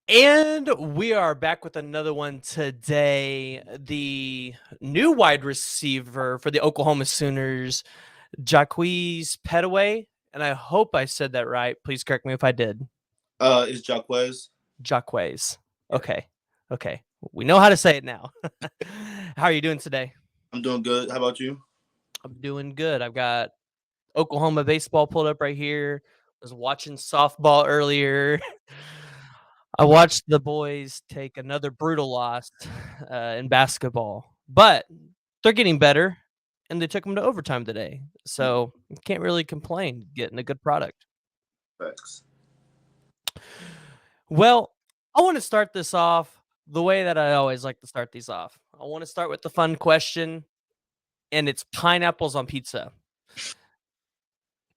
And we are back with another one today. The new wide receiver for the Oklahoma Sooners, Jaquaize Pettaway, and I hope I said that right. Please correct me if I did. It's Jaquaize. Jaquaize. Yeah, Okay. Okay. We know how to say it now. How are you doing today? I'm doing good. How about you? I'm doing good. I've got Oklahoma baseball pulled up right here. Was watching softball earlier. I watched the boys take another brutal loss in basketball, but they're getting better, and they took them to overtime today. So can't really complain getting a good product. Facts. Well, I want to start this off the way that I always like to start these off. I want to start with the fun question, and it's pineapples on pizza.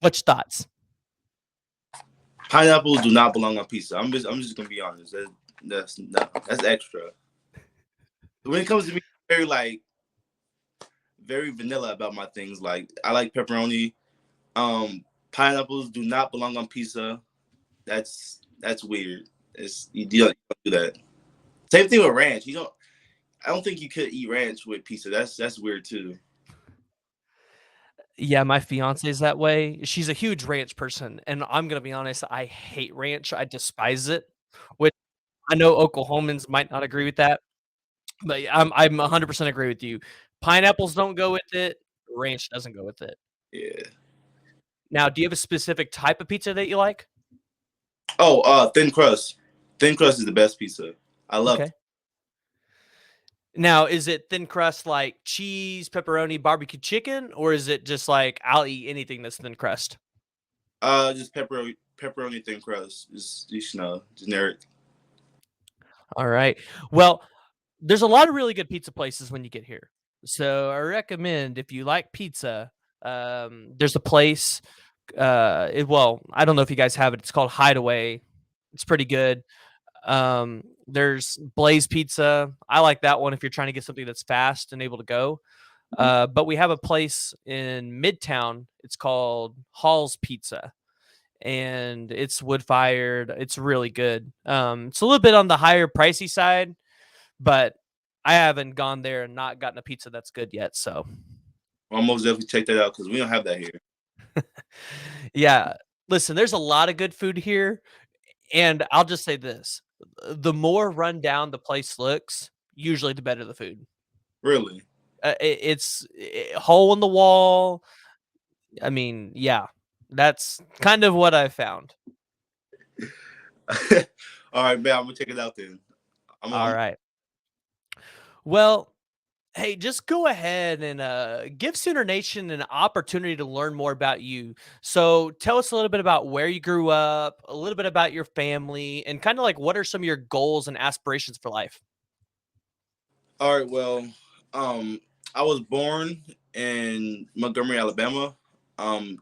What's your thoughts? Pineapples do not belong on pizza. I'm just gonna be honest. That's no, that's extra. When it comes to me, very like very vanilla about my things. Like I like pepperoni. Pineapples do not belong on pizza. That's weird. You don't do that. Same thing with ranch. You don't. I don't think you could eat ranch with pizza. That's weird too. Yeah, my fiance is that way. She's a huge ranch person, and I'm gonna be honest, I hate ranch. I despise it. Which I know Oklahomans might not agree with that, but yeah, I'm 100% agree with you. Pineapples don't go with it. Ranch doesn't go with it. Yeah. Now, do you have a specific type of pizza that you like? Oh, thin crust. Thin crust is the best pizza. I love. Okay. Now, is it thin crust like cheese, pepperoni, barbecue chicken, or is it just like I'll eat anything that's thin crust? Just pepperoni thin crust. Just you know, generic. All right. Well, there's a lot of really good pizza places when you get here. So I recommend if you like pizza, there's a place. Well, I don't know if you guys have it. It's called Hideaway. It's pretty good. There's Blaze Pizza. I like that one if you're trying to get something that's fast and able to go. But we have a place in Midtown. It's called Hall's Pizza, and it's wood fired. It's really good. It's a little bit on the higher pricey side, but I haven't gone there and not gotten a pizza that's good yet. So, I'll most definitely check that out because we don't have that here. yeah, listen, there's a lot of good food here, and I'll just say this: the more run down the place looks, usually the better the food. Really. Hole in the wall. I mean, yeah, that's kind of what I found. All right, man. I'm gonna check it out then. All right. Well, hey, just go ahead and give Sooner Nation an opportunity to learn more about you. So tell us a little bit about where you grew up, a little bit about your family, and kind of like what are some of your goals and aspirations for life? All right. Well, um, I was born in Montgomery, Alabama.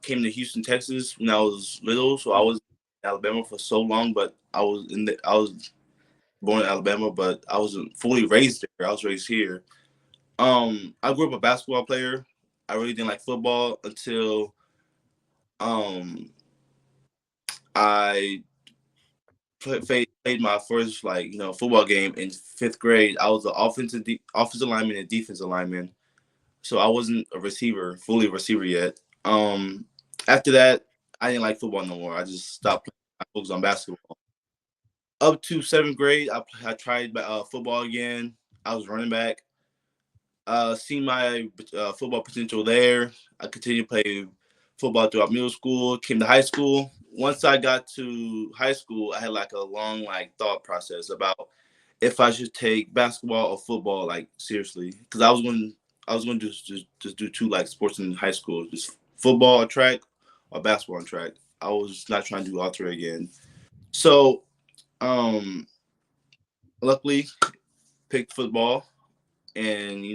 Came to Houston, Texas when I was little, so I was in Alabama for so long. But I was born in Alabama, but I wasn't fully raised there. I was raised here. I grew up a basketball player. I really didn't like football until um I played my first football game in fifth grade. I was an offensive lineman and defensive lineman, so I wasn't fully a receiver yet. After that, I didn't like football no more. I just stopped playing. I focused on basketball. Up to seventh grade, I tried football again. I was running back. See my football potential there. I continued to play football throughout middle school. Came to high school. Once I got to high school, I had like a long thought process about if I should take basketball or football seriously, because I was going to just do two sports in high school, just football or track or basketball and track. I was not trying to do all three again. So um, luckily picked football, and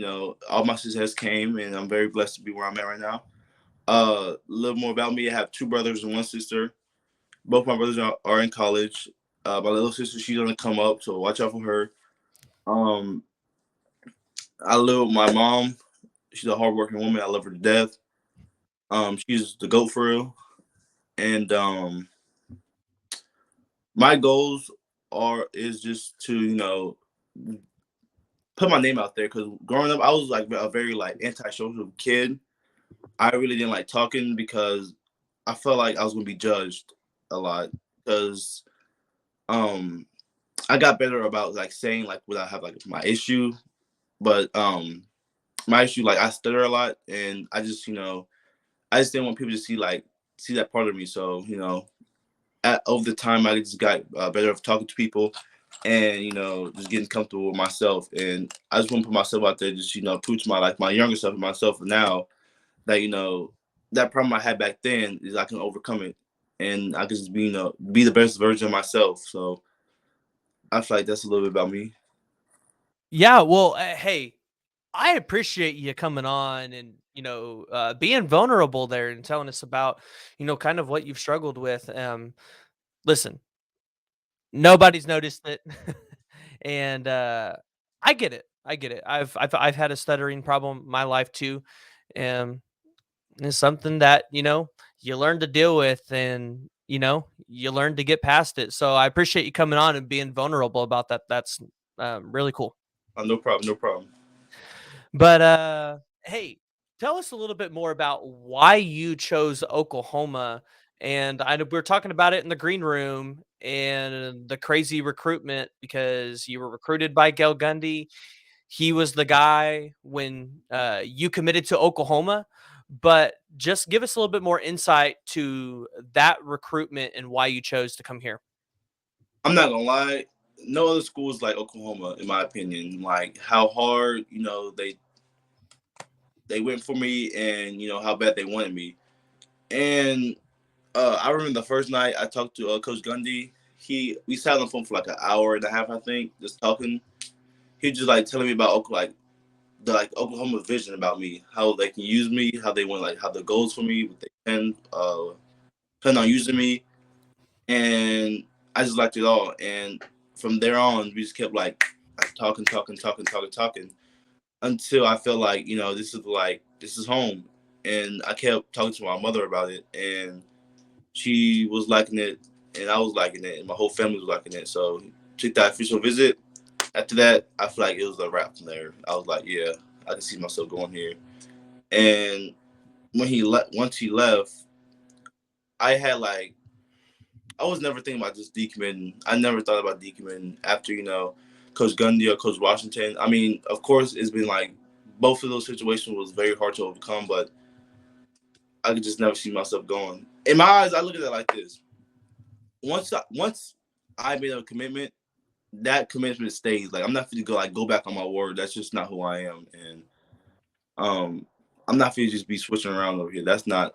all my success came, and I'm very blessed to be where I'm at right now. A little more about me: I have two brothers and one sister. Both my brothers are in college. My little sister, she's gonna come up, so watch out for her. Um, I live with my mom. She's a hardworking woman. I love her to death. She's the goat for real. And my goals are is just to put my name out there. Because growing up, I was like a very like antisocial kid. I really didn't like talking because I felt like I was gonna be judged a lot. Because um I got better about like saying like what I have like my issue, but my issue like I stutter a lot, and I just didn't want people to see that part of me. So over the time I just got better of talking to people, and just getting comfortable with myself, and I just want to put myself out there, just prove to my younger self and myself now that that problem I had back then is I can overcome it, and I can just be the best version of myself. So I feel like that's a little bit about me. Yeah, well, hey, I appreciate you coming on and being vulnerable there and telling us about kind of what you've struggled with. Listen, nobody's noticed it, and I get it. I get it. I've had a stuttering problem my life too, and it's something that you learn to deal with, and you learn to get past it. So I appreciate you coming on and being vulnerable about that. That's really cool. No problem, no problem. But hey, tell us a little bit more about why you chose Oklahoma. And I know we were talking about it in the green room and the crazy recruitment because you were recruited by Gail Gundy. He was the guy when you committed to Oklahoma. But just give us a little bit more insight to that recruitment and why you chose to come here. I'm not gonna lie, no other school is like Oklahoma in my opinion. Like how hard they went for me, and how bad they wanted me. And I remember the first night I talked to Coach Gundy. We sat on the phone for like an hour and a half, I think, just talking. He just like telling me about the Oklahoma vision about me, how they can use me, how they want, like how the goals for me, what they plan on using me, and I just liked it all. And from there on, we just kept like talking until I felt like this is home. And I kept talking to my mother about it, and she was liking it, and I was liking it, and my whole family was liking it. So took that official visit. After that, I feel like it was a wrap from there. I was like, yeah, I can see myself going here. And once he left, I had like I was never thinking about just decommitting. I never thought about decommitting after Coach Gundy or Coach Washington. I mean, of course, it's been like both of those situations was very hard to overcome, but I could just never see myself going. In my eyes, I look at it like this: once I made a commitment, that commitment stays. Like I'm not going to go back on my word. That's just not who I am, and um, I'm not going to just be switching around over here. That's not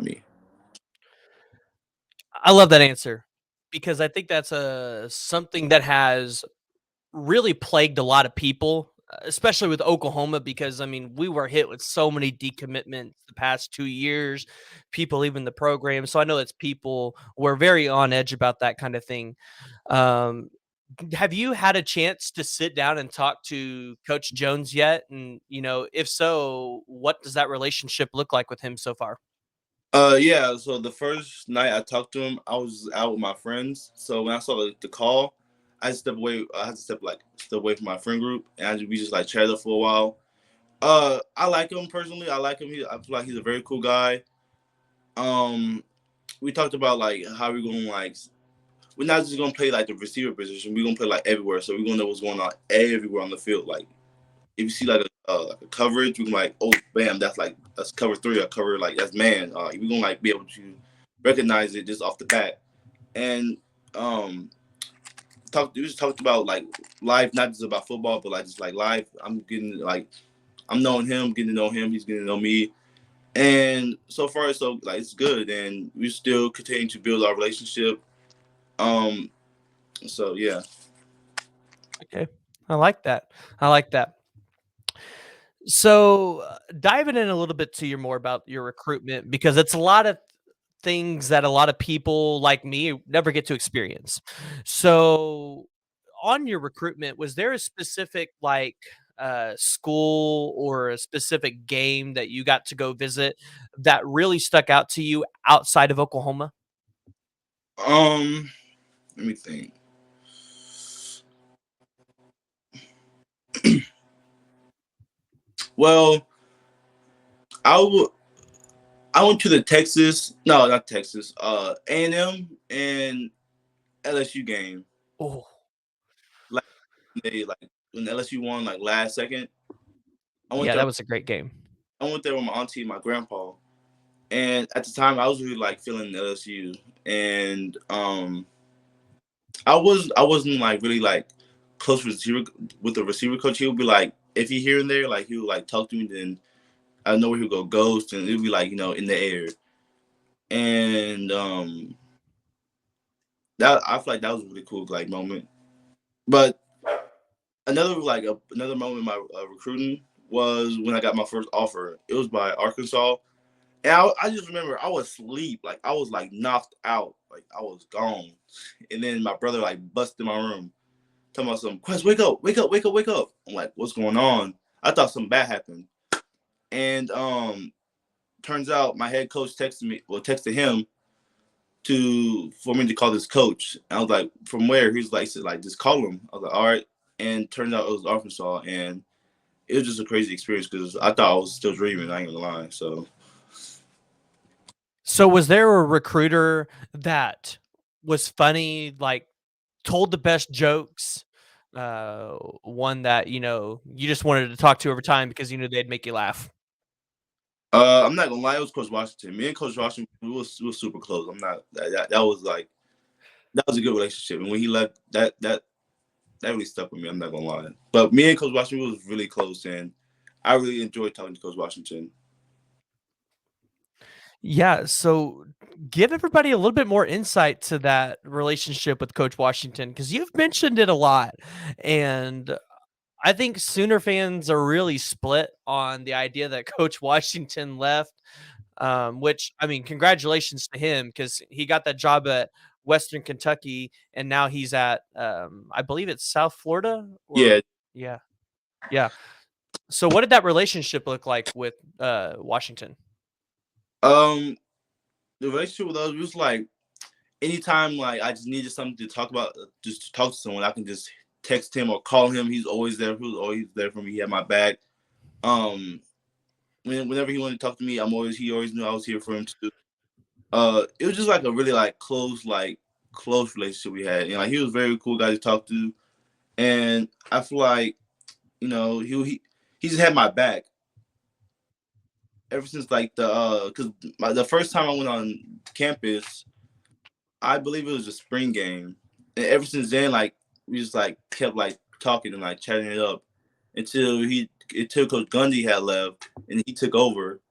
me. I love that answer because I think that's something that has really plagued a lot of people, especially with Oklahoma, because I mean, we were hit with so many decommitments the past 2 years, people leaving the program. So I know it's people were very on edge about that kind of thing. Um, have you had a chance to sit down and talk to Coach Jones yet? And if so, what does that relationship look like with him so far? Yeah. So the first night I talked to him, I was out with my friends. So when I saw the call, I just stepped away. I had to step away from my friend group, and we just like chatted for a while. I like him personally. I like him. I feel like he's a very cool guy. Um, we talked about like how we're going we're not just gonna play like the receiver position. We're gonna play like everywhere. So we're gonna know what's going on everywhere on the field. Like if you see like a coverage, we can like, oh bam, that's cover three or cover like that's man. We're gonna like be able to recognize it just off the bat. And um we just talked about like life, not just about football, but like just like life. I'm knowing him, getting to know him, he's getting to know me. And so far so like it's good, and we still continue to build our relationship. Um so yeah. Okay. I like that. I like that. So, diving in a little bit to your more about your recruitment because it's a lot of things that a lot of people like me never get to experience. So, on your recruitment, was there a specific school or a specific game that you got to go visit that really stuck out to you outside of Oklahoma? Um Let me think. Well, I w- I went to the Texas, no, not Texas, A&M and LSU game. Oh, Like when LSU won like last second. I went yeah, there. that was a great game. I went there with my auntie and my grandpa. And at the time, I was really like feeling LSU, and I wasn't like really like close with the receiver coach. He would be like, if he here and there, like he would like talk to me, then I know where he'll go ghost, and it would be like in the air. And that I feel like that was a really cool like moment. But another moment in my recruiting was when I got my first offer. It was by Arkansas. And I just remember I was asleep, like I was like knocked out, like I was gone. And then my brother like busted in my room, talking about something. Quest, wake up, wake up, wake up, wake up. I'm like, what's going on? I thought something bad happened. And turns out my head coach texted him for me to call this coach. And I was like, from where? He's like, said, like, just call him. I was like, all right. And turns out it was Arkansas, and it was just a crazy experience because I thought I was still dreaming. I ain't gonna lie. So was there a recruiter that was funny, like told the best jokes? One that, you just wanted to talk to over time because you knew they'd make you laugh. I'm not gonna lie, it was Coach Washington. Me and Coach Washington, we was super close. I'm not that was like that was a good relationship. And when he left, that really stuck with me. I'm not gonna lie. But me and Coach Washington was really close, and I really enjoyed talking to Coach Washington. Yeah, so give everybody a little bit more insight to that relationship with Coach Washington because you've mentioned it a lot. And I think Sooner fans are really split on the idea that Coach Washington left, which, I mean, congratulations to him because he got that job at Western Kentucky and now he's at, I believe it's South Florida or, Yeah. yeah, yeah. So, what did that relationship look like with Washington? Um, the relationship with us was like anytime like I just needed something to talk about, just to talk to someone, I can just text him or call him. He's always there. He was always there for me. He had my back. Um, whenever he wanted to talk to me, he always knew I was here for him too. It was just like a really like close relationship we had. Like he was a very cool guy to talk to, and I feel like he just had my back ever since like because the first time I went on campus, I believe it was a spring game, and ever since then like we just like kept like talking and like chatting it up until Coach Gundy had left and he took over.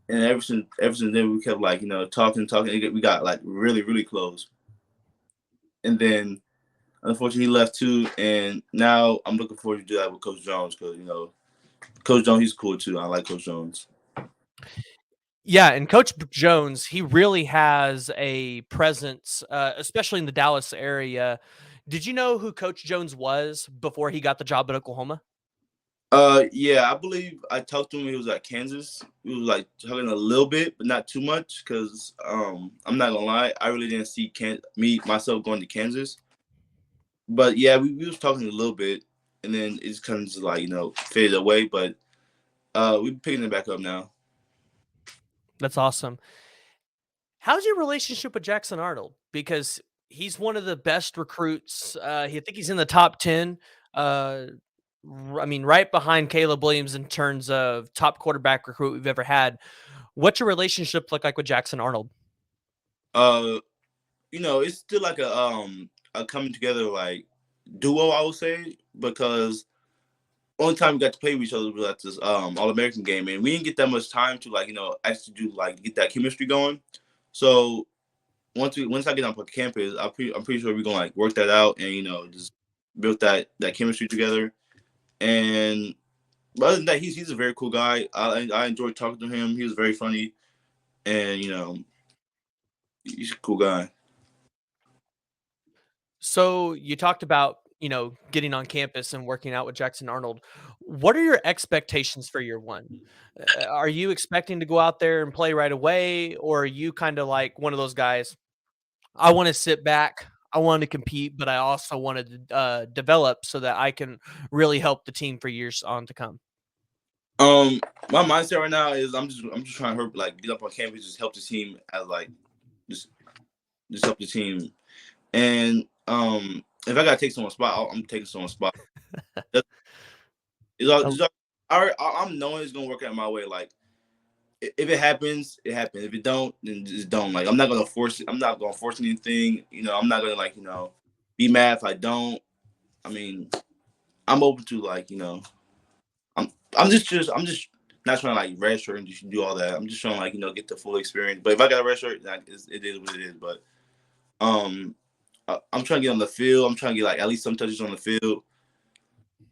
And ever since then, we kept like talking. We got like really really close. And then unfortunately he left too. And now I'm looking forward to do that with Coach Jones because Coach Jones, he's cool too. I like Coach Jones. Yeah, and Coach Jones, he really has a presence, especially in the Dallas area. Did you know who Coach Jones was before he got the job at Oklahoma? Yeah, I believe I talked to him when he was at Kansas. We was like talking a little bit, but not too much, because I'm not gonna lie, I really didn't see me myself going to Kansas. But yeah, we was talking a little bit, and then it's kind of just like faded away. But we're picking it back up now. That's awesome. How's your relationship with Jackson Arnold? Because he's one of the best recruits. I think he's in the top 10. Uh, I mean, right behind Caleb Williams in terms of top quarterback recruit we've ever had. What's your relationship look like with Jackson Arnold? Uh, it's still like a coming together like duo, I would say, because only time we got to play with each other was at this All American game, and we didn't get that much time to like actually do like get that chemistry going. So once I get on campus, I'm pretty sure we're gonna like work that out and just build that chemistry together. And but other than that, he's a very cool guy. I enjoyed talking to him. He was very funny, and he's a cool guy. So you talked about, getting on campus and working out with Jackson Arnold. What are your expectations for year one? Are you expecting to go out there and play right away? Or are you kind of like one of those guys? I want to sit back. I wanted to compete, but I also wanted to develop so that I can really help the team for years on to come. My mindset right now is I'm just trying to like get up on campus, just help the team as like just just help the team. And if I gotta take someone's spot, I'm taking someone's spot. That's, Oh, I'm knowing it's gonna work out my way. Like if it happens, it happens. If it don't, then just don't. Like I'm not gonna force it. I'm not gonna force anything. I'm not gonna like be mad if I don't. I mean, I'm open to like I'm just not trying to like redshirt and just do all that. I'm just trying to like get the full experience. But if I got a redshirt, then it is what it is. But um, I'm trying to get on the field. I'm trying to get like at least some touches on the field.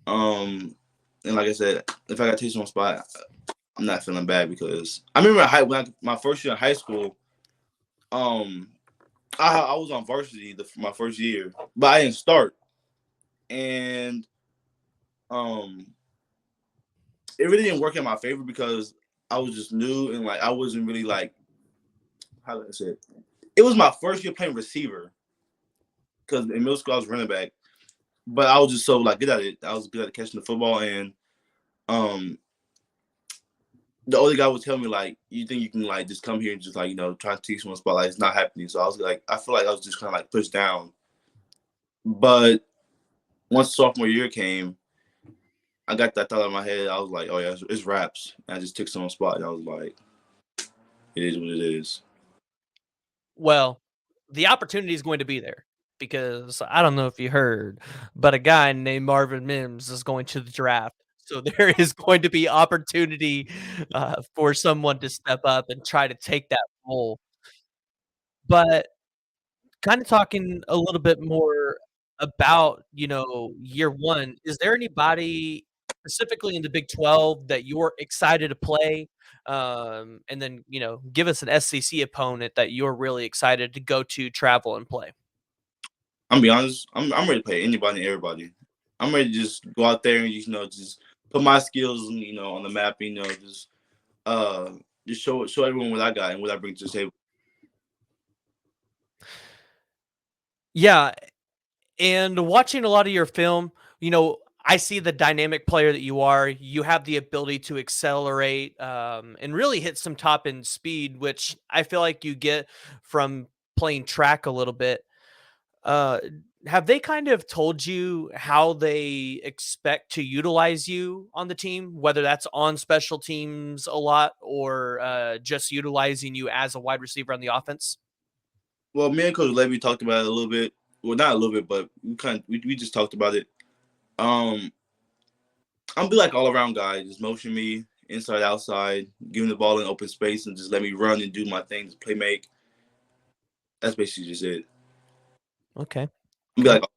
And like I said, if I got to take one spot, I'm not feeling bad because I remember my first year in high school. Um, I was on varsity my first year, but I didn't start, and um, it really didn't work in my favor because I was just new and like I wasn't really like how do I say it? It was my first year playing receiver because in middle school I was running back, but I was just so like good at it. I was good at catching the football, and um, the other guy would tell me like, "You think you can like just come here and just like try to teach one spot? Like it's not happening." So I was like, I feel like I was just kind of like pushed down. But once sophomore year came, I got that thought in my head. I was like, "Oh yeah, it's raps." And I just took someone's spot, and I was like, "It is what it is." well, the opportunity is going to be there because I don't know if you heard, but a guy named Marvin Mims is going to the draft. So there is going to be opportunity for someone to step up and try to take that role. But kind of talking a little bit more about, year 1, is there anybody specifically in the Big 12 that you're excited to play? And then, give us an SEC opponent that you're really excited to go to, travel, and play. I'm be honest. I'm ready to play anybody and everybody. I'm ready to just go out there and just put my skills on the map. Uh just show everyone what I got and what I bring to the table. Yeah, and watching a lot of your film, I see the dynamic player that you are. You have the ability to accelerate and really hit some top end speed, which I feel like you get from playing track a little bit. Uh, have they kind of told you how they expect to utilize you on the team, whether that's on special teams a lot or just utilizing you as a wide receiver on the offense? Well, me and Coach Levy talked about it a little bit. Well, not a little bit, but we just talked about it. Um, I'm be like all around guy. Just motion me inside, outside, give me the ball in open space, and just let me run and do my thing, just play make. That's basically just it. Okay. I'm be Okay. like,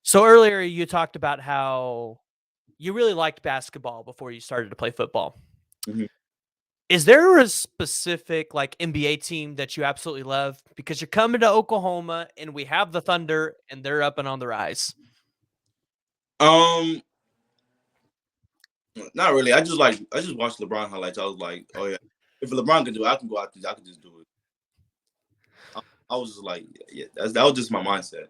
So earlier you talked about how you really liked basketball before you started to play football. mhm. Is there a specific like NBA team that you absolutely love? Because you're coming to Oklahoma and we have the Thunder and they're up and on the rise. um, not really. I just watched LeBron highlights. I was like, oh yeah, if LeBron can do it, I can go out there. I can just do it. I was just like, yeah, that was just my mindset.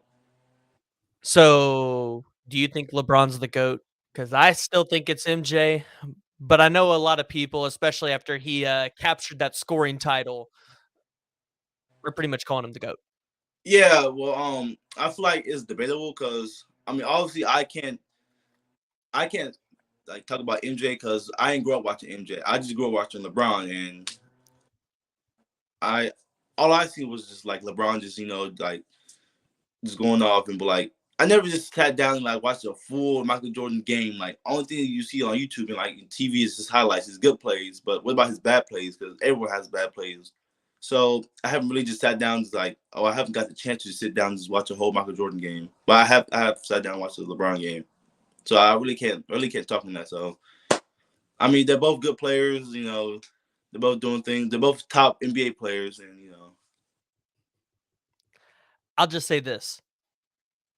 So do you think LeBron's the GOAT? Because I still think it's MJ, but I know a lot of people, especially after he captured that scoring title, we're pretty much calling him the GOAT. Yeah, well, I feel like it's debatable because I mean, obviously, I can't like talk about MJ because I ain't grow up watching MJ. I just grew up watching LeBron, and I all I see was just like LeBron, just like just going off and be like, I never just sat down and like watched a full Michael Jordan game. Like only thing you see on YouTube and like in TV is his highlights, his good plays. But what about his bad plays? Because everyone has bad plays. So I haven't really just sat down, just like, oh, I haven't got the chance to sit down and just watch a whole Michael Jordan game. But I have sat down and watched the LeBron game. So I really can't talk on that. So I mean, they're both good players. They're both doing things. They're both top NBA players, and I'll just say this: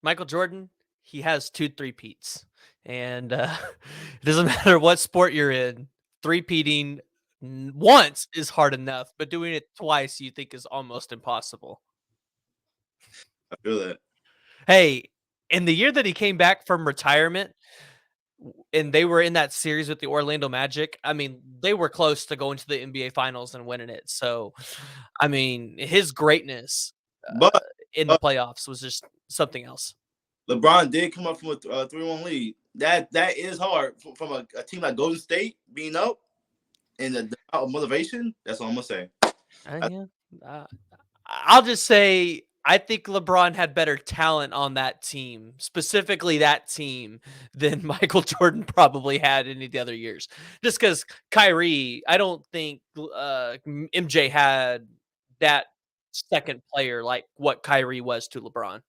Michael Jordan, he has 2 three-peats, and, it doesn't matter what sport you're in, three-peating once is hard enough, but doing it twice you think is almost impossible. I feel that. Hey, in the year that he came back from retirement, and they were in that series with the Orlando Magic, I mean, they were close to going to the NBA Finals and winning it. So, I mean, his greatness But in the uh, playoffs was just something else. LeBron did come up from a 3-1 lead. That is hard from a team like Golden State being up and the amount of motivation. That's all I'm gonna say. Yeah. Uh, I'll just say I think LeBron had better talent on that team, specifically that team, than Michael Jordan probably had any of the other years. Just because Kyrie, I don't think MJ had that second player like what Kyrie was to LeBron.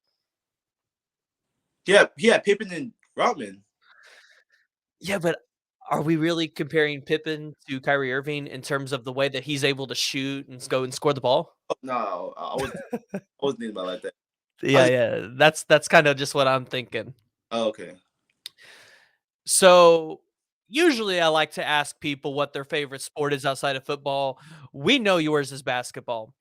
Yeah, he had Pippen and Rodman. Yeah, but are we really comparing Pippen to Kyrie Irving in terms of the way that he's able to shoot and go and score the ball? Oh, no, I wasn't thinking about it like that. I Yeah, just yeah. That's kind of just what I'm thinking. okay. So usually I like to ask people what their favorite sport is outside of football. We know yours is basketball.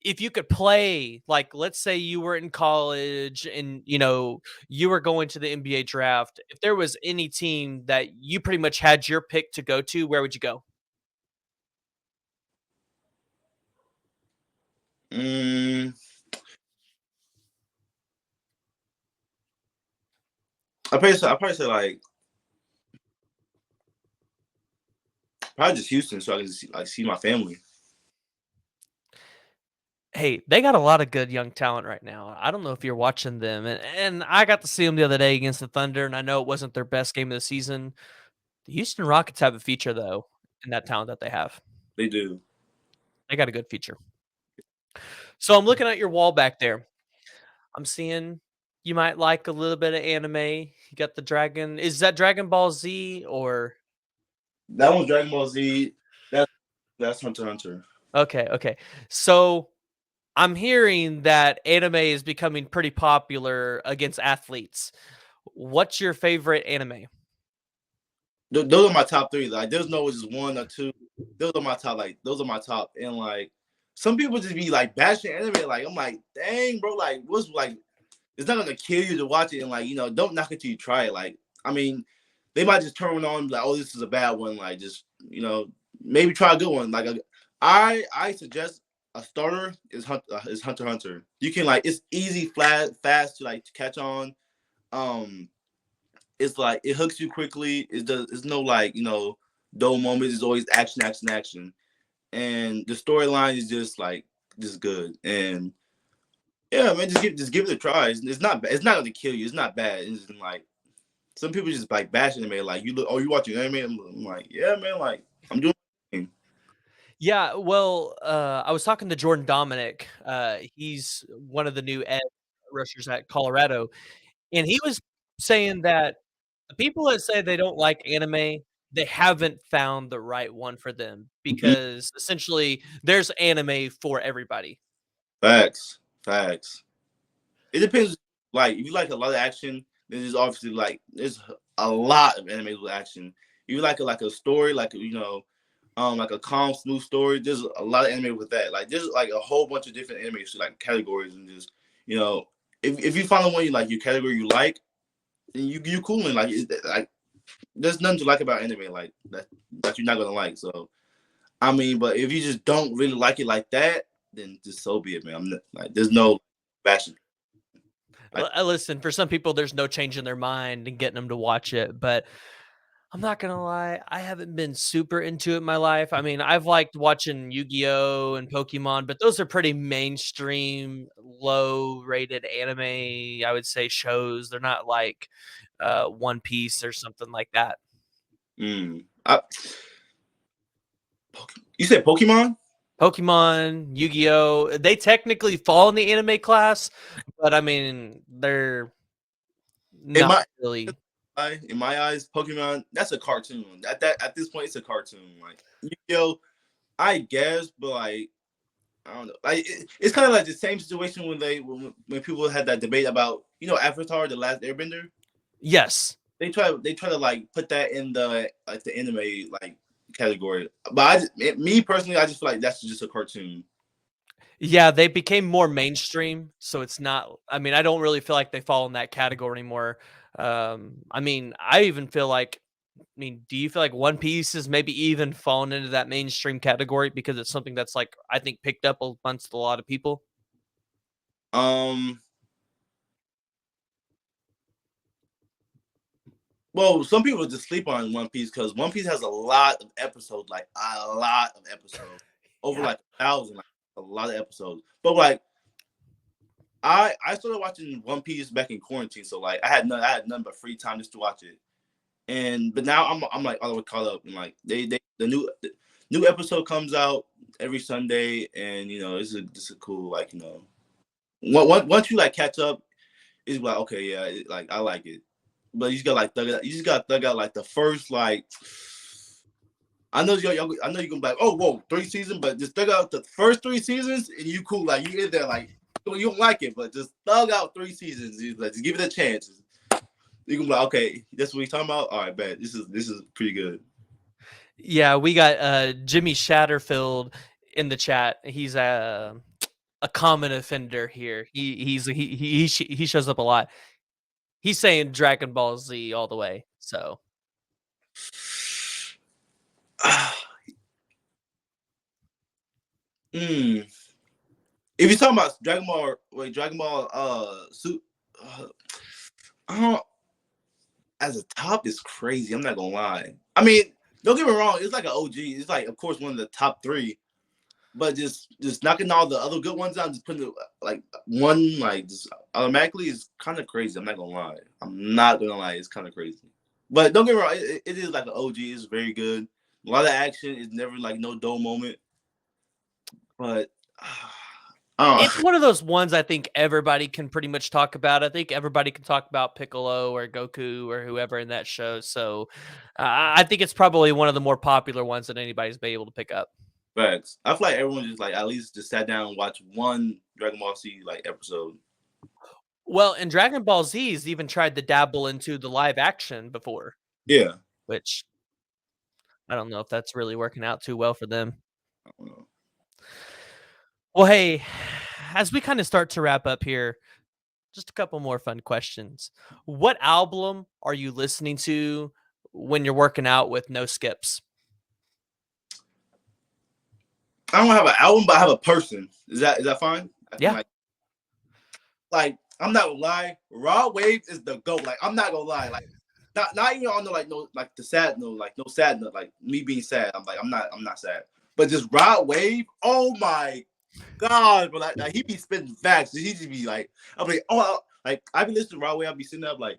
If you could play, like let's say you were in college and you were going to the NBA draft, if there was any team that you pretty much had your pick to go to, where would you go? Mm, I probably say like probably just Houston, so I can see my family. Hey, they got a lot of good young talent right now. I don't know if you're watching them, and I got to see them the other day against the Thunder, and I know it wasn't their best game of the season. The Houston Rockets have a feature though in that talent that they have. They do. They got a good feature. So I'm looking at your wall back there. I'm seeing you might like a little bit of anime. You got the dragon. Is that Dragon Ball Z or That one's Dragon Ball Z. That's Hunter x Hunter. okay, okay. So I'm hearing that anime is becoming pretty popular against athletes. What's your favorite anime? Those are my top three. Like, there's no just one or two. Those are my top. Like, those are my top. And like, some people just be like bashing anime. Like, I'm like, dang, bro. Like, what's like? It's not gonna kill you to watch it. And like, don't knock it till you try it. Like, I mean, they might just turn it on like, oh, this is a bad one. Like, just maybe try a good one. Like, I suggest a starter is Hunter x Hunter. You can like, it's easy, fast to like to catch on. Um, it's like it hooks you quickly. It's no like dull moments. It's always action, action, action, and the storyline is just good. And yeah, man, just give it a try. It's not it's not gonna kill you. It's not bad. It's just like some people just like bashing anime. Like you watching anime? I'm like, yeah, man. Like I'm doing. Yeah, well, I was talking to Jordan Dominic. He's one of the new edge rushers at Colorado, and he was saying that the people that say they don't like anime, they haven't found the right one for them Mhm. because essentially there's anime for everybody. Facts. It depends. Like if you like a lot of action, then there's obviously there's a lot of anime with action. If you like a story, like a calm, smooth story. There's a lot of anime with that. Like there's like a whole bunch of different anime like categories and just if you find the one you like, your category you like, then you cool and like there's nothing to like about anime like that you're not gonna like. So I mean, but if you just don't really like it like that, then just so be it, man. I'm not, like there's no fashion. Like Listen, for some people, there's no change in their mind and getting them to watch it, but I'm not gonna lie, I haven't been super into it in my life. I mean, I've liked watching Yu-Gi-Oh! And Pokemon, but those are pretty mainstream, low-rated anime, I would say, shows. They're not like, One Piece or something like that. mm, I, you said Pokemon? Pokemon, Yu-Gi-Oh! They technically fall in the anime class, but I mean, they're In not my really. in my eyes, Pokemon that's a cartoon. At this point, it's a cartoon. Like Yu-Gi-Oh, I guess, but like I don't know. Like it's kind of like the same situation when people had that debate about Avatar, the Last Airbender. Yes. They try to like put that in the anime like category. But me personally, I just feel like that's just a cartoon. Yeah, they became more mainstream, so it's not. I mean, I don't really feel like they fall in that category anymore. I mean, I even feel like. I mean, do you feel like One Piece is maybe even fallen into that mainstream category because it's something that's like I think picked up amongst a lot of people? Um, well, some people just sleep on One Piece because One Piece has a lot of episodes, like a lot of episodes, over Yeah. like 1,000, like a lot of episodes. But like I started watching One Piece back in quarantine, so like I had none but free time just to watch it. And but now I'm like all the way caught up, and like the new episode comes out every Sunday, and you know it's a cool, like, you know, once you like catch up, it's like, okay, yeah, like I like it. But you just got like thug out, you just got thug out like the first, like, I know I know you're gonna be like, oh, whoa, 3 seasons, but just thug out the first 3 seasons and you cool, like you in there, like you don't like it, but just thug out 3 seasons. You like, just give it a chance. You can be like, okay, that's what he's talking about. All right, bet this is pretty good. Yeah, we got Jimmy Shatterfield in the chat. He's a common offender here. He shows up a lot. He's saying Dragon Ball Z all the way. So mm. If you're talking about Dragon Ball, suit, I don't, as a top is crazy. I'm not gonna lie. I mean, don't get me wrong. It's like an OG. It's like, of course, one of the top three. But just knocking all the other good ones out, just putting it like one, like just automatically is kind of crazy. I'm not gonna lie. I'm not gonna lie. It's kind of crazy. But don't get me wrong. It is like an OG. It's very good. A lot of action. It's never like no dull moment. But it's one of those ones I think everybody can pretty much talk about. I think everybody can talk about Piccolo or Goku or whoever in that show. So I think it's probably one of the more popular ones that anybody's been able to pick up. facts. I feel like everyone just like at least just sat down and watched one Dragon Ball Z like episode. Well, and Dragon Ball Z's even tried to dabble into the live action before, Yeah. which I don't know if that's really working out too well for them. I don't know. Well, hey, as we kind of start to wrap up here, just a couple more fun questions. What album are you listening to when you're working out with no skips? I don't have an album, but I have a person. Is that fine? I can Yeah. like I'm not gonna lie, Raw Wave is the GOAT. Like I'm not gonna lie, like not even on the like no like the sad note, like no sad note, like me being sad. I'm not sad, but just Raw Wave. Oh my god, but like he be spitting facts. He just be like, I'm like, oh, like I be listening to Raw Wave. I be sitting up like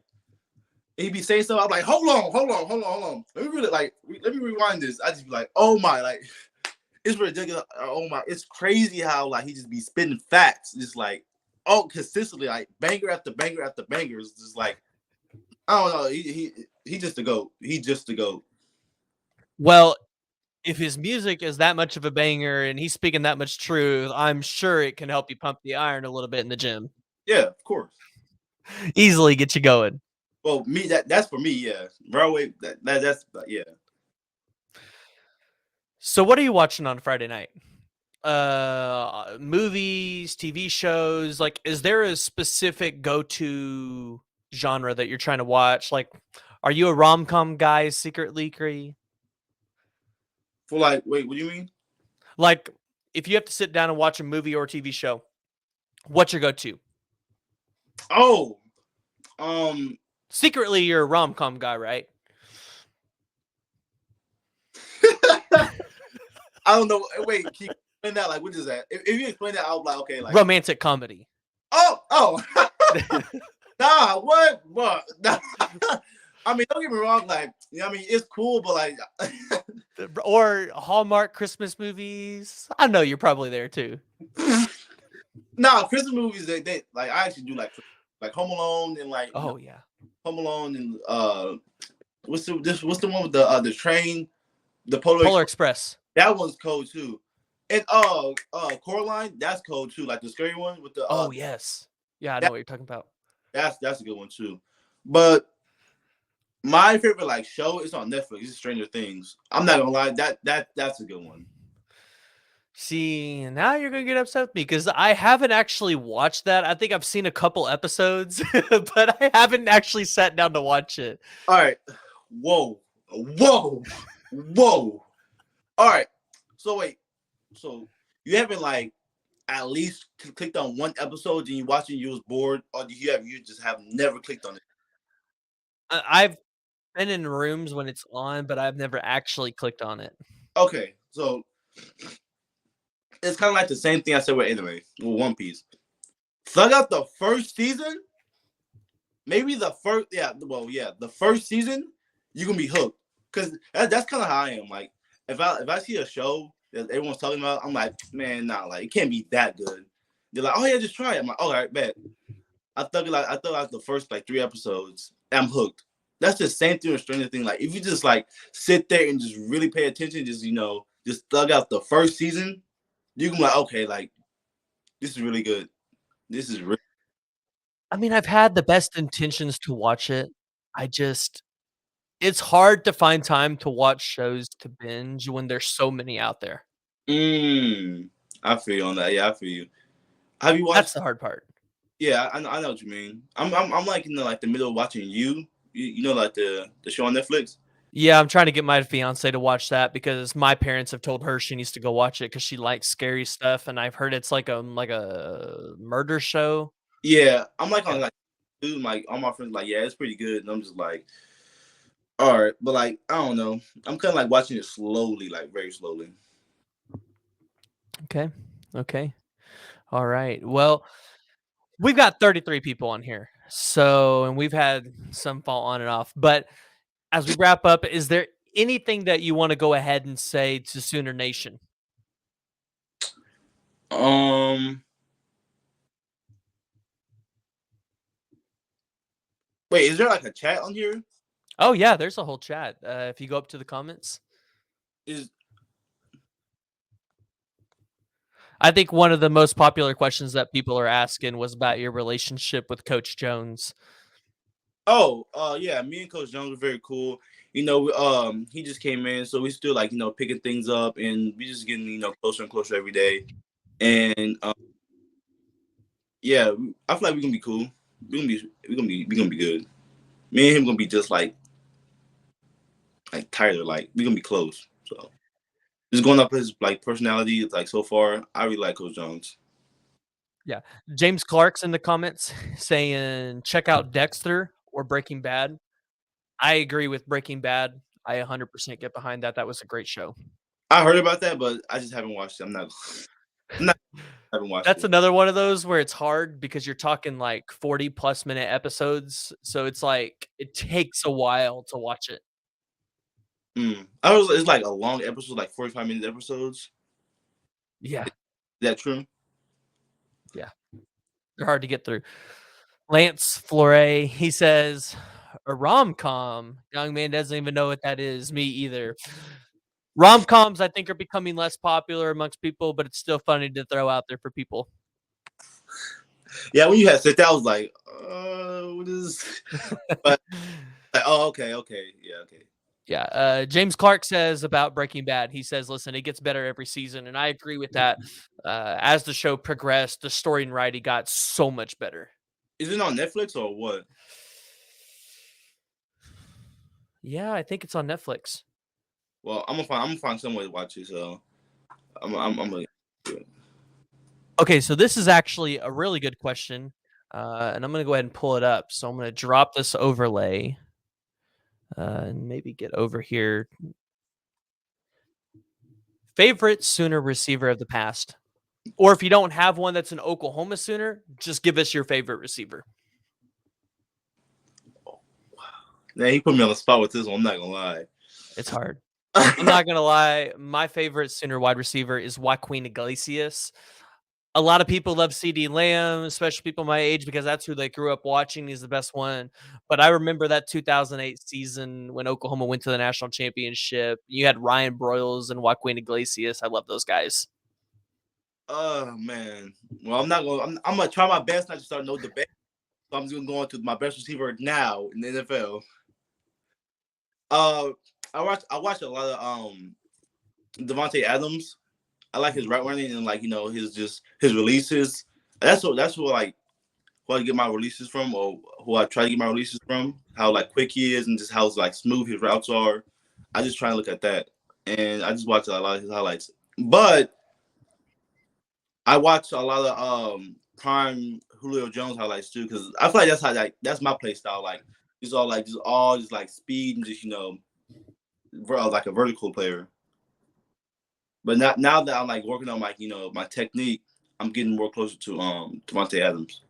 he be saying stuff. I'm like, hold on. Let me really like let me rewind this. I just be like, oh my, like it's ridiculous. Oh my, it's crazy how like he just be spitting facts, just like, oh, consistently, like banger after banger after banger. It's just like, I don't know. He just the GOAT. He just the GOAT. Well, if his music is that much of a banger and he's speaking that much truth, I'm sure it can help you pump the iron a little bit in the gym. Yeah, of course. Easily get you going. Well, me that's for me. Yeah, Broadway. That's yeah. So what are you watching on Friday night? Movies, TV shows, like is there a specific go-to genre that you're trying to watch? Like are you a rom-com guy secretly? For like, wait, what do you mean? Like if you have to sit down and watch a movie or a TV show, what's your go-to? Oh, um, Secretly you're a rom-com guy, right? I don't know. Wait, can you explain that? Like, what is that? If you explain that, I'll be like, okay, like, Romantic comedy. oh, nah, what? Nah. I mean, don't get me wrong. Like, you know, I mean, it's cool, but like, Or Hallmark Christmas movies. I know you're probably there too. nah, Christmas movies. They like, I actually do like Home Alone and like, you know, Yeah. Home Alone and what's the one with the train, the Polar Express. That one's cold too. And Coraline, that's cold too. Like the scary one with the yes. Yeah, I know what you're talking about. that's a good one too. But my favorite like show is on Netflix. It's Stranger Things. I'm not gonna lie, that's a good one. See, now you're gonna get upset with me because I haven't actually watched that. I think I've seen a couple episodes, but I haven't actually sat down to watch it. All right. Whoa. Whoa. Whoa. All right. So wait. So you haven't like at least clicked on one episode and you watching you was bored, or you just have never clicked on it? I've been in rooms when it's on, but I've never actually clicked on it. Okay. So it's kind of like the same thing I said with anime, with One Piece. Thug out the first season, maybe the first, the first season, you're gonna be hooked. Cause that's kind of how I am. Like if I see a show that everyone's talking about, I'm like, man, nah, like it can't be that good. They're like, oh yeah, just try it. I'm like, all right, bet. I thought like the first like 3 episodes, I'm hooked. That's the same thing with Stranger Things. Like if you just like sit there and just really pay attention, just thug out the first season, you can be like, okay, like this is really good. This is really I mean, I've had the best intentions to watch it. I just it's hard to find time to watch shows to binge when there's so many out there. mm, I feel you on that. Yeah, I feel you. Have you That's watched? the hard part. Yeah, I know what you mean. I'm like in the middle of watching you know like the show on Netflix. Yeah, I'm trying to get my fiance to watch that because my parents have told her she needs to go watch it because she likes scary stuff, and I've heard it's like a murder show. Yeah, I'm like Yeah. on like dude, like all my friends like yeah, it's pretty good, and I'm just like all right, but like I don't know, I'm kind of like watching it slowly, like very slowly. Okay. Okay. All right. Well, we've got 33 people on here. So, and we've had some fall on and off. But as we wrap up, is there anything that you want to go ahead and say to Sooner Nation? Um, wait, is there like a chat on here? Oh, yeah, there's a whole chat. If you go up to the comments, Is I think one of the most popular questions that people are asking was about your relationship with Coach Jones. Oh, yeah, me and Coach Jones were very cool. He just came in, so we still like picking things up, and we just getting closer and closer every day. And yeah, I feel like we're gonna be cool. We're gonna be good. Me and him gonna be just like Tyler. Like we're gonna be close. So just going up his like personality, like so far, I really like Coach Jones. Yeah. James Clark's in the comments saying, check out Dexter or Breaking Bad. I agree with Breaking Bad. I 100% get behind that. That was a great show. I heard about that, but I just haven't watched it. I'm not haven't watched That's it. another one of those where it's hard because you're talking like 40 plus minute episodes. So it's like it takes a while to watch it. It's like a long episode, like 45 minute episodes. Yeah. Is that true? Yeah. They're hard to get through. Lance Flore, he says, a rom com. Young man doesn't even know what that is. Me either. Rom coms, I think, are becoming less popular amongst people, but it's still funny to throw out there for people. Yeah, when you had said that, I was like, what is? But like, oh, okay, yeah, okay. Yeah, James Clark says about Breaking Bad, he says, "Listen, it gets better every season," and I agree with that. As the show progressed, the story and writing got so much better. Is it on Netflix or what? Yeah, I think it's on Netflix. Well, I'm gonna find some way to watch it. So I'm gonna. Do it. Okay, so this is actually a really good question, and I'm going to go ahead and pull it up. So I'm going to drop this overlay and maybe get over here. Favorite Sooner receiver of the past? Or if you don't have one that's an Oklahoma Sooner, just give us your favorite receiver. Now he put me on the spot with this one. I'm not gonna lie. It's hard. I'm not gonna lie. My favorite Sooner wide receiver is Jaquaize Iglesias. A lot of people love CD Lamb, especially people my age, because that's who they grew up watching. He's the best one. But I remember that 2008 season when Oklahoma went to the national championship. You had Ryan Broyles and Jaquaize Iglesias. I love those guys. Oh man. Well, I'm not gonna. I'm gonna try my best not to start no debate. So I'm just gonna go into my best receiver now in the NFL. Uh, I watch a lot of Devontae Adams. I like his route running and like his releases. That's what like who I get my releases from, or who I try to get my releases from. How like quick he is and just how like smooth his routes are. I just try to look at that, and I just watch a lot of his highlights. But I watch a lot of prime Julio Jones highlights too, because I feel like that's my play style. Like just like speed and just like a vertical player. But now that I'm like working on my my technique, I'm getting more closer to Devontae Adams.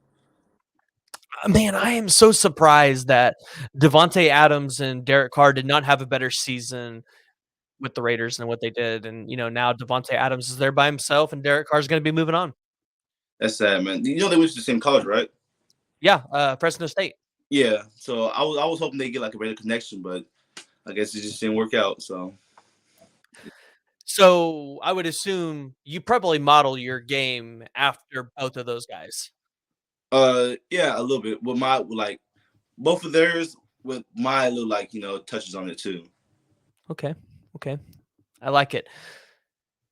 Man, I am so surprised that Devontae Adams and Derek Carr did not have a better season with the Raiders than what they did, and, now Devontae Adams is there by himself, and Derek Carr's gonna be moving on. That's sad, man. You know they went to the same college, right? Yeah, Fresno State. Yeah. So I was hoping they get like a better connection, but I guess it just didn't work out. So So, I would assume you probably model your game after both of those guys. yeah, a little bit. With my like both of theirs with my little like touches on it too. Okay, okay. I like it.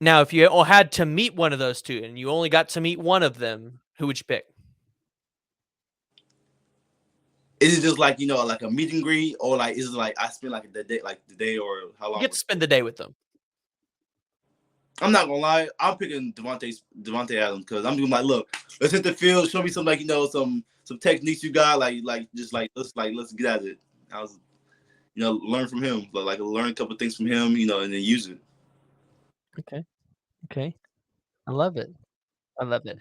Now, if you had to meet one of those 2 and you only got to meet one of them, who would you pick? Is it just like like a meet and greet, or like is it like I spend like the day, or how You long? get to spend the day with them. I'm not gonna lie, I'm picking Devontae Adams because I'm doing like, look, let's hit the field, show me some like some techniques you got, like just let's get at it. I was learn from him, but like learn a couple things from him, and then use it. Okay, okay. I love it. I love it.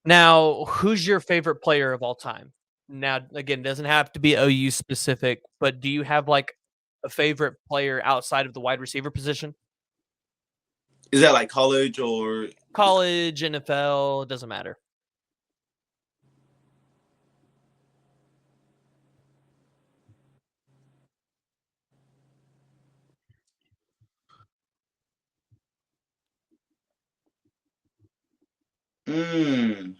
Now, who's your favorite player of all time? Now, again, it doesn't have to be OU specific, but do you have like a favorite player outside of the wide receiver position? Is that like college or? College, NFL, doesn't matter. Mm,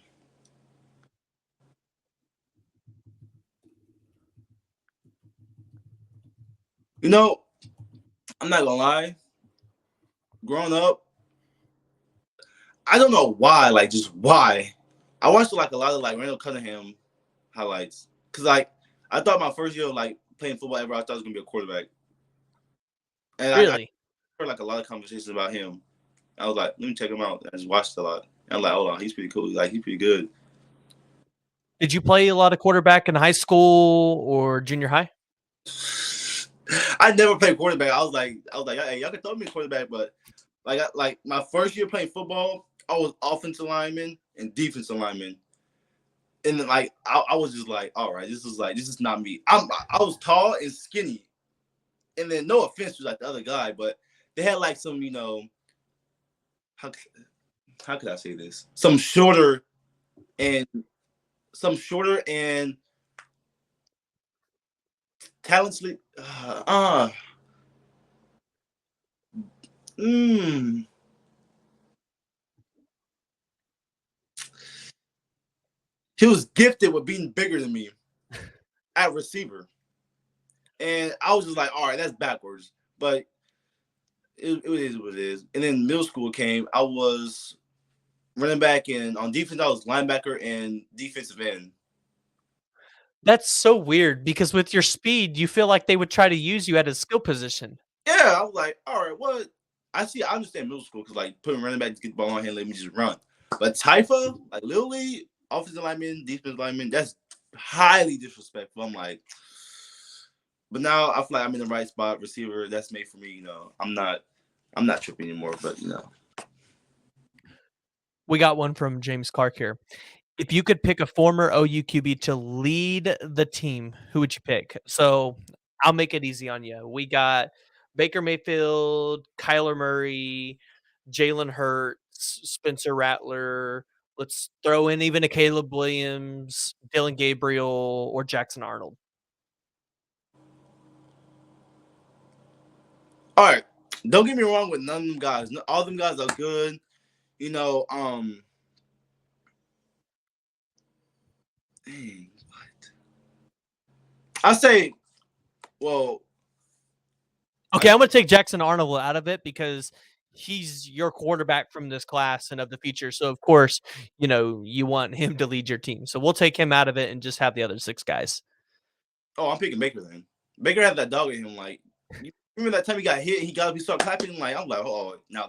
you know, I'm not gonna lie. Growing up, I don't know why, like just why. I watched like a lot of like Randall Cunningham highlights because like I thought my first year of like playing football ever, I thought I was gonna be a quarterback, and I Really? heard like a lot of conversations about him. I was like, let me check him out. I just watched a lot. And I'm like, hold on, he's pretty cool. Like he's pretty good. Did you play a lot of quarterback in high school or junior high? I never played quarterback. I was like, hey, y'all can throw me a quarterback, but like my first year playing football, I was offensive lineman and defensive lineman. And then like I was just like, all right, this is not me. I was tall and skinny. And then no offense to like the other guy, but they had like some, how how could I say this? And some shorter and talented mm, he was gifted with being bigger than me at receiver. And I was just like, all right, that's backwards. But it is what it is. And then middle school came. I was running back, and on defense, I was linebacker and defensive end. That's so weird because with your speed, you feel like they would try to use you at a skill position. Yeah, I was like, all right, what? I understand middle school because like putting running back to get the ball on hand, let me just run. But Typha, like literally, offensive lineman, defensive lineman, that's highly disrespectful. I'm like, but now I feel like I'm in the right spot, receiver. That's made for me. I'm not tripping anymore. But We got one from James Clark here. If you could pick a former OU QB to lead the team, who would you pick? So I'll make it easy on you. We got Baker Mayfield, Kyler Murray, Jalen Hurts, Spencer Rattler. Let's throw in even a Caleb Williams, Dylan Gabriel, or Jackson Arnold. all right, don't get me wrong with none of them guys. All them guys are good. You know, dang, what? I say, well, Okay, I'm gonna take Jackson Arnold out of it because he's your quarterback from this class and of the future. So of course, you want him to lead your team. So we'll take him out of it and just have the other 6 guys. Oh, I'm picking Baker then. Baker had that dog in him. Like, you remember that time he got hit? He started clapping. Like, I'm like, oh, now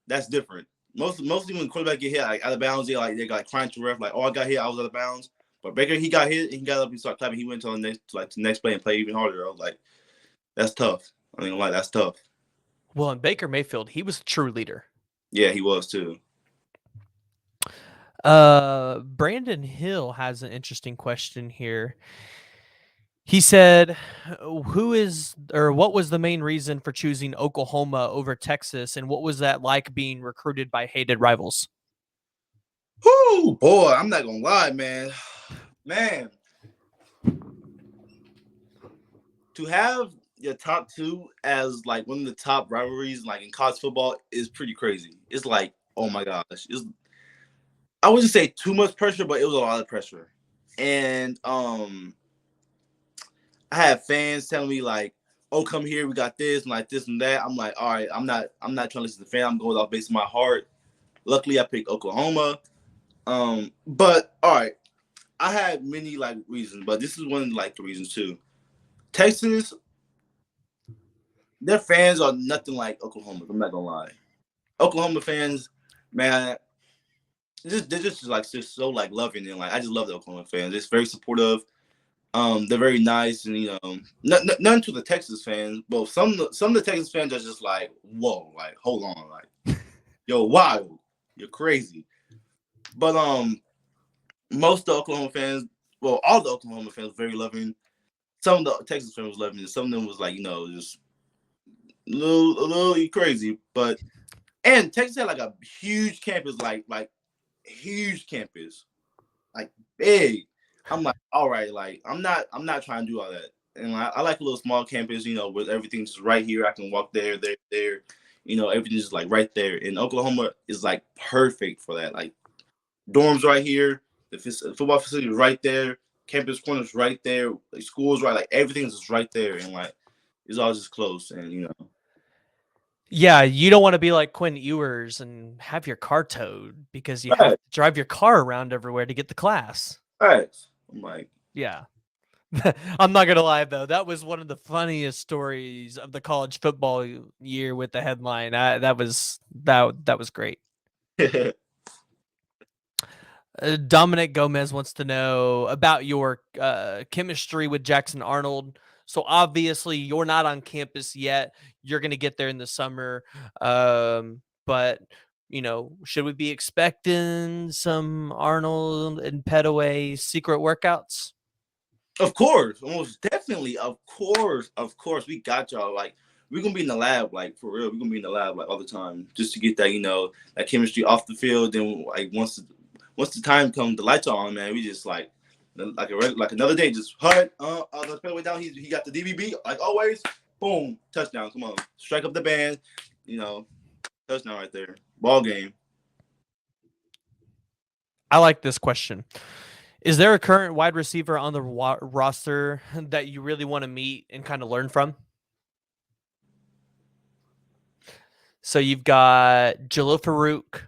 that's different. Mostly when quarterback get hit like out of bounds, they got crying to ref like, oh, I got hit, I was out of bounds. But Baker, he got hit, he got up, he started clapping. He went to the next play and played even harder. I was like, that's tough. I mean, like that's tough. Well, in Baker Mayfield, he was a true leader. Yeah, he was too. Brandon Hill has an interesting question here. He said, what was the main reason for choosing Oklahoma over Texas, and what was that like being recruited by hated rivals? Whoo, boy, I'm not gonna lie, man. Man, to have your top 2 as like one of the top rivalries like in college football is pretty crazy. It's like, oh my gosh, I wouldn't say too much pressure, but it was a lot of pressure. And I had fans telling me like, "Oh, come here, we got this and like this and that." I'm like, "All right, I'm not trying to listen to the fan. I'm going off based on my heart." Luckily, I picked Oklahoma. But all right, I had many like reasons, but this is one of like the reasons too. Texas, their fans are nothing like Oklahoma. I'm not gonna lie. Oklahoma fans, man, they're just like just so like loving and like I just love the Oklahoma fans. It's very supportive. They're very nice and none to the Texas fans, but some of the Texas fans are just like, whoa, like hold on, like yo, wild, you're crazy. But most of the Oklahoma fans, well, all the Oklahoma fans were very loving. Some of the Texas fans was loving, and some of them was like, just a little crazy. And Texas had like a huge campus, like huge campus, like big. I'm like, all right, like I'm not trying to do all that. And I like a little small campus, with everything just right here. I can walk there. Everything's just like right there. And Oklahoma is like perfect for that. Like dorms right here, the football facility is right there, campus corners right there, like schools right, like everything's just right there, and like it's all just close. And Yeah, you don't want to be like Quinn Ewers and have your car towed because you have to drive your car around everywhere to get to class. Right. I'm like, yeah. I'm not gonna lie though, that was one of the funniest stories of the college football year with the headline. That was great. Dominic Gomez wants to know about your chemistry with Jackson Arnold. So obviously you're not on campus yet. You're going to get there in the summer. But should we be expecting some Arnold and Pettaway secret workouts? Of course, almost definitely. Of course, we got y'all. Like we're gonna be in the lab, like for real. We're gonna be in the lab like all the time, just to get that that chemistry off the field. Then like once the time comes, the lights are on, man. We just like another day, just HUD. Let's play way down. He got the DBB like always. Boom, touchdown. Come on, strike up the band. Touchdown right there. Ball game. I like this question. Is there a current wide receiver on the roster that you really want to meet and kind of learn from? So you've got Jalil Farouk.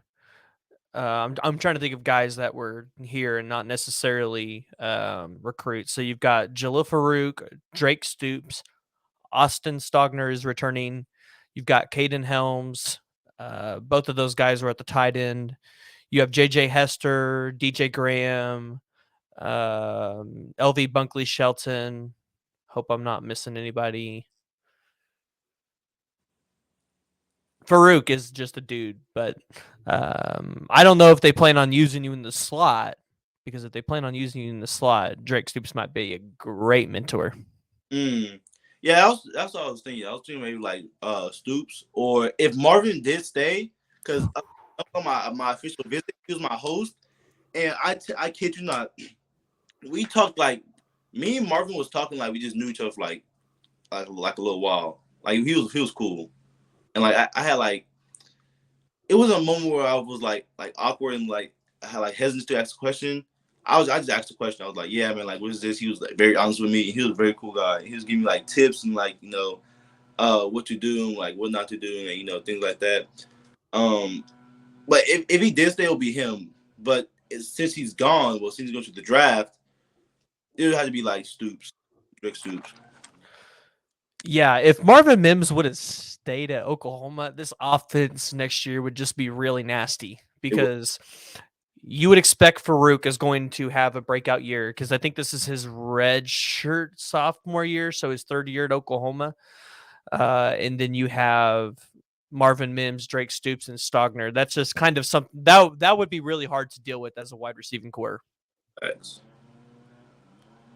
I'm trying to think of guys that were here and not necessarily recruits. So you've got Jalil Farouk, Drake Stoops, Austin Stogner is returning. You've got Caden Helms. Both of those guys were at the tight end. You have JJ Hester, DJ Graham, LV Bunkley Shelton. Hope I'm not missing anybody. Farouk is just a dude, but I don't know if they plan on using you in the slot, because if they plan on using you in the slot, Drake Stoops might be a great mentor. Yeah, that's what I was thinking. I was thinking maybe like Stoops, or if Marvin did stay, because on my official visit, he was my host, and I kid you not, we talked like me and Marvin was talking like we just knew each other for like a little while. Like he was cool, and like I had like it was a moment where I was like awkward and like I had like hesitant to ask a question. I just asked the question. I was like, "Yeah, man, like, what is this?" He was like very honest with me. He was a very cool guy. He was giving me like tips and like what to do and like what not to do, and things like that. But if he did stay, it'll be him. But since he's gone, since he's going to the draft, it would have to be like Stoops, Drake Stoops. Yeah, if Marvin Mims would have stayed at Oklahoma, this offense next year would just be really nasty because you would expect Farouk is going to have a breakout year because I think this is his red shirt sophomore year, so his third year at Oklahoma. And then you have Marvin Mims, Drake Stoops, and Stogner. That's just kind of something that would be really hard to deal with as a wide receiving core.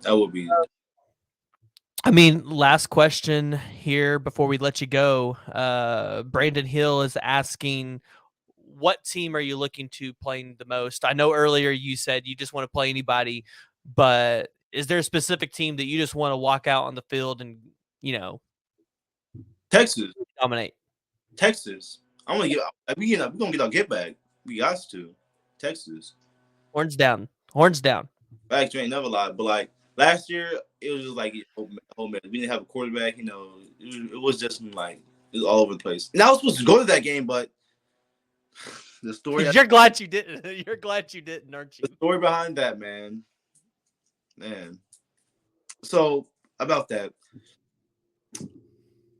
That would be. I mean, last question here before we let you go. Brandon Hill is asking, what team are you looking to playing the most? I know earlier you said you just want to play anybody, but is there a specific team that you just want to walk out on the field and, Texas dominate? Texas. I'm gonna get. We're gonna get our get back. We got to. Texas. Horns down. Horns down. Facts, you ain't never lied. But like last year, it was just like oh man, we didn't have a quarterback. It was just like it was all over the place. And I was supposed to go to that game, but the story. You're glad you didn't. You're glad you didn't, aren't you? The story behind that, man. So about that,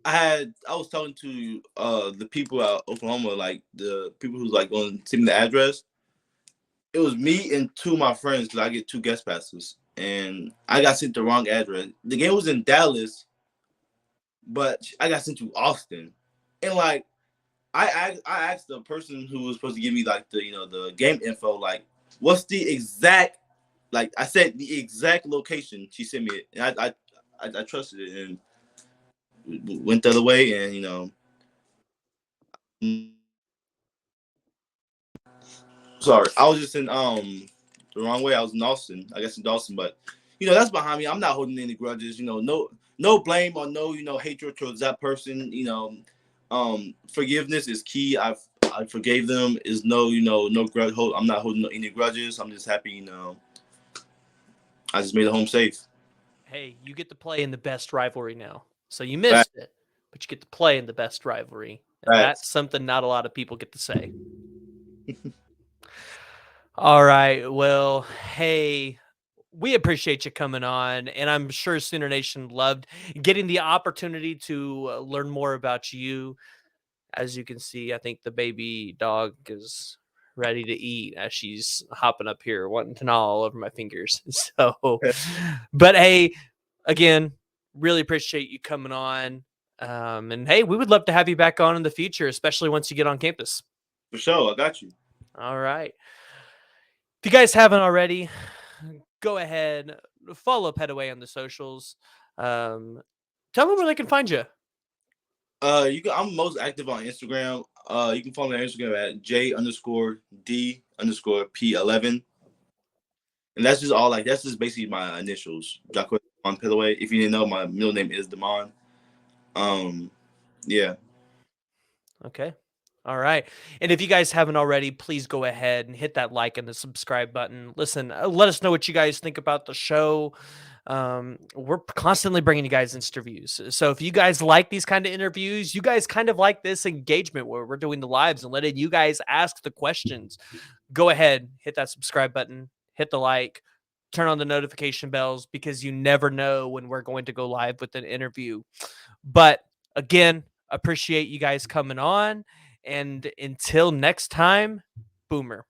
I was talking to the people out Oklahoma, like the people who's like going to send me the address. It was me and two of my friends because I get 2 guest passes, and I got sent the wrong address. The game was in Dallas, but I got sent to Austin, and like I asked the person who was supposed to give me like the game info, like what's the exact, like I said the exact location. She sent me it, and I trusted it and went the other way, and sorry, I was just in the wrong way. I was in Austin, I guess in Dawson, but that's behind me. I'm not holding any grudges. No blame or no hatred towards that person. Forgiveness is key. I forgave them. Is no grudge. I'm not holding any grudges. I'm just happy. I just made it home safe. Hey, you get to play in the best rivalry now, so you missed it, but you get to play in the best rivalry. And that's something not a lot of people get to say. All right. Well, hey, we appreciate you coming on, and I'm sure Sooner Nation loved getting the opportunity to learn more about you. As you can see, I think the baby dog is ready to eat as she's hopping up here, wanting to gnaw all over my fingers. So, but hey, again, really appreciate you coming on. And hey, we would love to have you back on in the future, especially once you get on campus. For sure. I got you. All right. If you guys haven't already, go ahead, follow Pettaway on the socials. Tell them where they can find you. I'm most active on Instagram. You can follow me on Instagram at J_D_P11. And that's just all that's just basically my initials. Jaquaize Pettaway. If you didn't know, my middle name is Damon. Yeah. Okay. All right. And if you guys haven't already, please go ahead and hit that like and the subscribe button. Listen, let us know what you guys think about the show. We're constantly bringing you guys interviews. So if you guys like these kind of interviews, you guys kind of like this engagement where we're doing the lives and letting you guys ask the questions, go ahead, hit that subscribe button, hit the like, turn on the notification bells, because you never know when we're going to go live with an interview. But again, appreciate you guys coming on. And until next time, Boomer.